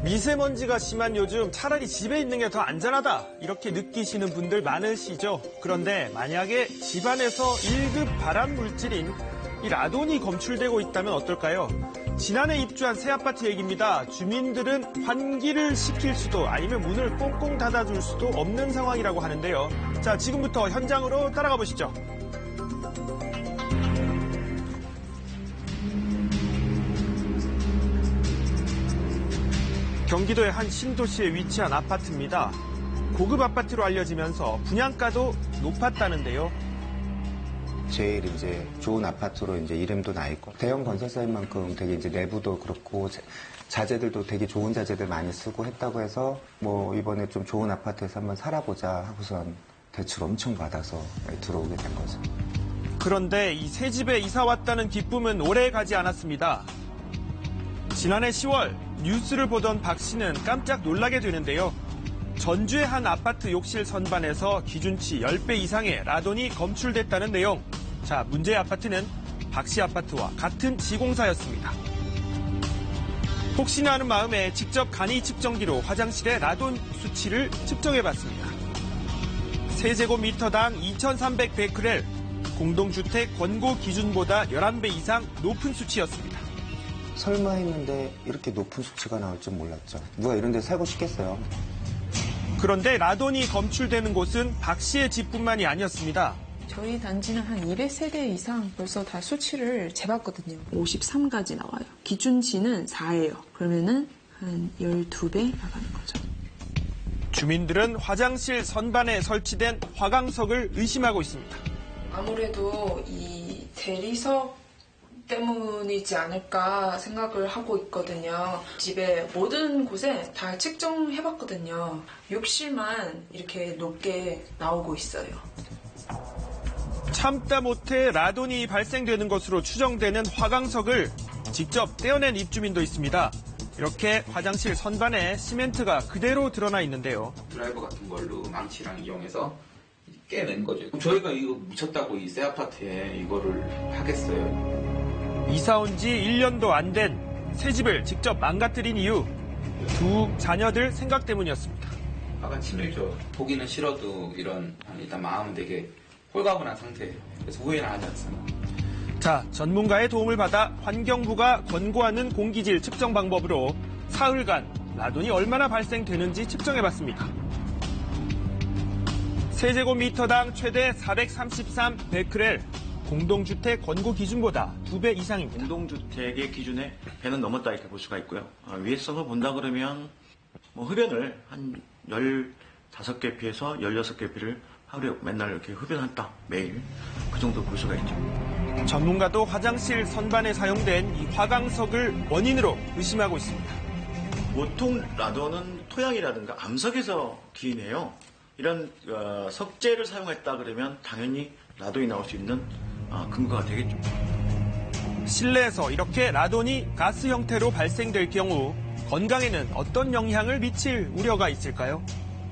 미세먼지가 심한 요즘 차라리 집에 있는 게 더 안전하다 이렇게 느끼시는 분들 많으시죠. 그런데 만약에 집안에서 1급 발암 물질인 이 라돈이 검출되고 있다면 어떨까요? 지난해 입주한 새 아파트 얘기입니다. 주민들은 환기를 시킬 수도 아니면 문을 꽁꽁 닫아줄 수도 없는 상황이라고 하는데요. 자, 지금부터 현장으로 따라가 보시죠. 경기도의 한 신도시에 위치한 아파트입니다. 고급 아파트로 알려지면서 분양가도 높았다는데요. 제일 이제 좋은 아파트로 이제 이름도 나 있고 대형 건설사인 만큼 되게 이제 내부도 그렇고 자재들도 되게 좋은 자재들 많이 쓰고 했다고 해서 뭐 이번에 좀 좋은 아파트에서 한번 살아보자 하고선 대출 엄청 받아서 들어오게 된 거죠. 그런데 이 새 집에 이사 왔다는 기쁨은 오래 가지 않았습니다. 지난해 10월 뉴스를 보던 박 씨는 깜짝 놀라게 되는데요. 전주의 한 아파트 욕실 선반에서 기준치 10배 이상의 라돈이 검출됐다는 내용. 자, 문제의 아파트는 박 씨 아파트와 같은 지공사였습니다. 혹시나 하는 마음에 직접 간이 측정기로 화장실의 라돈 수치를 측정해봤습니다. 세제곱미터당 2,300베크렐, 공동주택 권고 기준보다 11배 이상 높은 수치였습니다. 설마 했는데 이렇게 높은 수치가 나올 줄 몰랐죠. 누가 이런 데 살고 싶겠어요. 그런데 라돈이 검출되는 곳은 박 씨의 집뿐만이 아니었습니다. 저희 단지는 한 200세대 이상 벌써 다 수치를 재봤거든요. 53까지 나와요. 기준치는 4예요. 그러면은 한 12배 나가는 거죠. 주민들은 화장실 선반에 설치된 화강석을 의심하고 있습니다. 아무래도 이 대리석 때문이지 않을까 생각을 하고 있거든요. 집에 모든 곳에 다 측정해봤거든요. 욕실만 이렇게 높게 나오고 있어요. 참다 못해 라돈이 발생되는 것으로 추정되는 화강석을 직접 떼어낸 입주민도 있습니다. 이렇게 화장실 선반에 시멘트가 그대로 드러나 있는데요. 드라이버 같은 걸로 망치랑 이용해서 깨낸 거죠. 저희가 이거 미쳤다고 이 새 아파트에 이거를 하겠어요. 이사 온 지 1년도 안 된 새 집을 직접 망가뜨린 이유, 두 자녀들 생각 때문이었습니다. 화가 치밀죠. 보기는 싫어도 일단 마음은 되게 홀가분한 상태예요. 그래서 후회는 하지 않습니다. 자, 전문가의 도움을 받아 환경부가 권고하는 공기질 측정 방법으로 사흘간 라돈이 얼마나 발생되는지 측정해봤습니다. 세제곱미터당 최대 433베크렐, 공동주택 권고 기준보다 2배 이상입니다. 공동주택의 기준에 배는 넘었다 이렇게 볼 수가 있고요. 위해성을 본다 그러면 흡연을 한 15개 피해서 16개 피를 하루에 맨날 이렇게 흡연한다, 매일. 그 정도 볼 수가 있죠. 전문가도 화장실 선반에 사용된 이 화강석을 원인으로 의심하고 있습니다. 보통 라돈은 토양이라든가 암석에서 기인해요. 이런 석재를 사용했다 그러면 당연히 라돈이 나올 수 있는 근거가 되겠죠. 실내에서 이렇게 라돈이 가스 형태로 발생될 경우 건강에는 어떤 영향을 미칠 우려가 있을까요?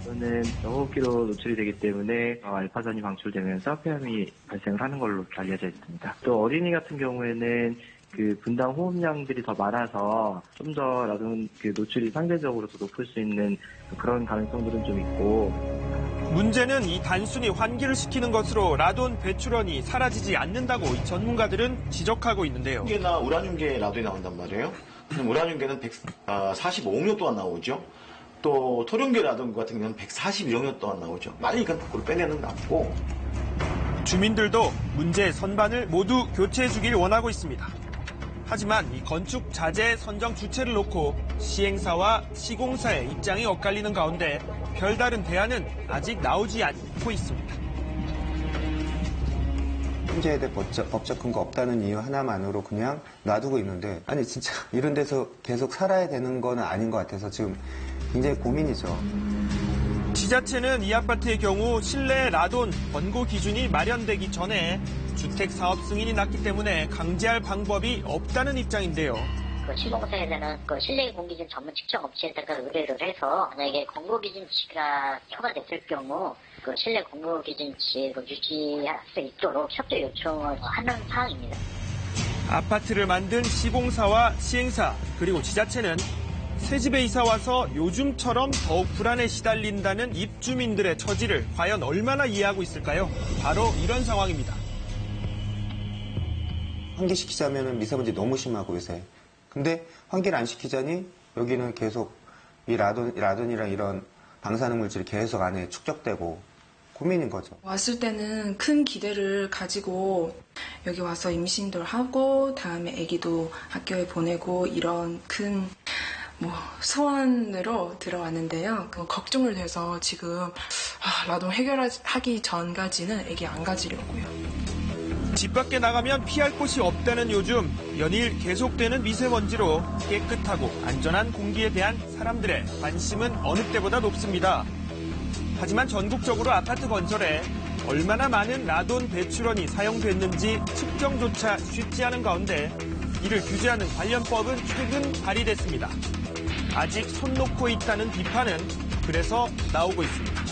저는 호흡기로 노출이 되기 때문에 알파산이 방출되면서 폐암이 발생을 하는 걸로 알려져 있습니다. 또 어린이 같은 경우에는 그 분당 호흡량들이 더 많아서 좀 더 라돈 노출이 상대적으로 더 높을 수 있는 그런 가능성들은 좀 있고. 문제는 이 단순히 환기를 시키는 것으로 라돈 배출원이 사라지지 않는다고 이 전문가들은 지적하고 있는데요. 우라늄계나 우라늄계에 라돈이 나온단 말이에요. 그럼 우라늄계는 145년 동안 나오죠. 또 토륨계 라돈 같은 경우는 142년 동안 나오죠. 빨리 이건 밖으로 빼내는 게 낫고. 주민들도 문제의 선반을 모두 교체해주길 원하고 있습니다. 하지만 이 건축 자재 선정 주체를 놓고 시행사와 시공사의 입장이 엇갈리는 가운데 별다른 대안은 아직 나오지 않고 있습니다. 현재에 대해 법적 근거 없다는 이유 하나만으로 그냥 놔두고 있는데, 아니 진짜 이런 데서 계속 살아야 되는 건 아닌 것 같아서 지금 굉장히 고민이죠. 지자체는 이 아파트의 경우 실내 라돈 권고 기준이 마련되기 전에 주택 사업 승인이 났기 때문에 강제할 방법이 없다는 입장인데요. 시공사에서는 실내 공기준 전문 측정 업체에다가 의뢰를 해서 만약에 권고 기준치가 초과됐을 경우 실내 권고 기준치를 유지할 수 있도록 협조 요청을 하는 사항입니다. 아파트를 만든 시공사와 시행사 그리고 지자체는 새집에 이사와서 요즘처럼 더욱 불안에 시달린다는 입주민들의 처지를 과연 얼마나 이해하고 있을까요? 바로 이런 상황입니다. 환기시키자면 미세먼지 너무 심하고 요새. 근데 환기를 안 시키자니 여기는 계속 이 라돈이랑 이런 방사능 물질이 계속 안에 축적되고 고민인 거죠. 왔을 때는 큰 기대를 가지고 여기 와서 임신도 하고 다음에 아기도 학교에 보내고 이런 큰 소원으로 들어왔는데요. 걱정을 돼서 지금 라돈 해결하기 전까지는 아기 안 가지려고요. 집 밖에 나가면 피할 곳이 없다는 요즘 연일 계속되는 미세먼지로 깨끗하고 안전한 공기에 대한 사람들의 관심은 어느 때보다 높습니다. 하지만 전국적으로 아파트 건설에 얼마나 많은 라돈 배출원이 사용됐는지 측정조차 쉽지 않은 가운데 이를 규제하는 관련법은 최근 발의됐습니다. 아직 손 놓고 있다는 비판은 그래서 나오고 있습니다.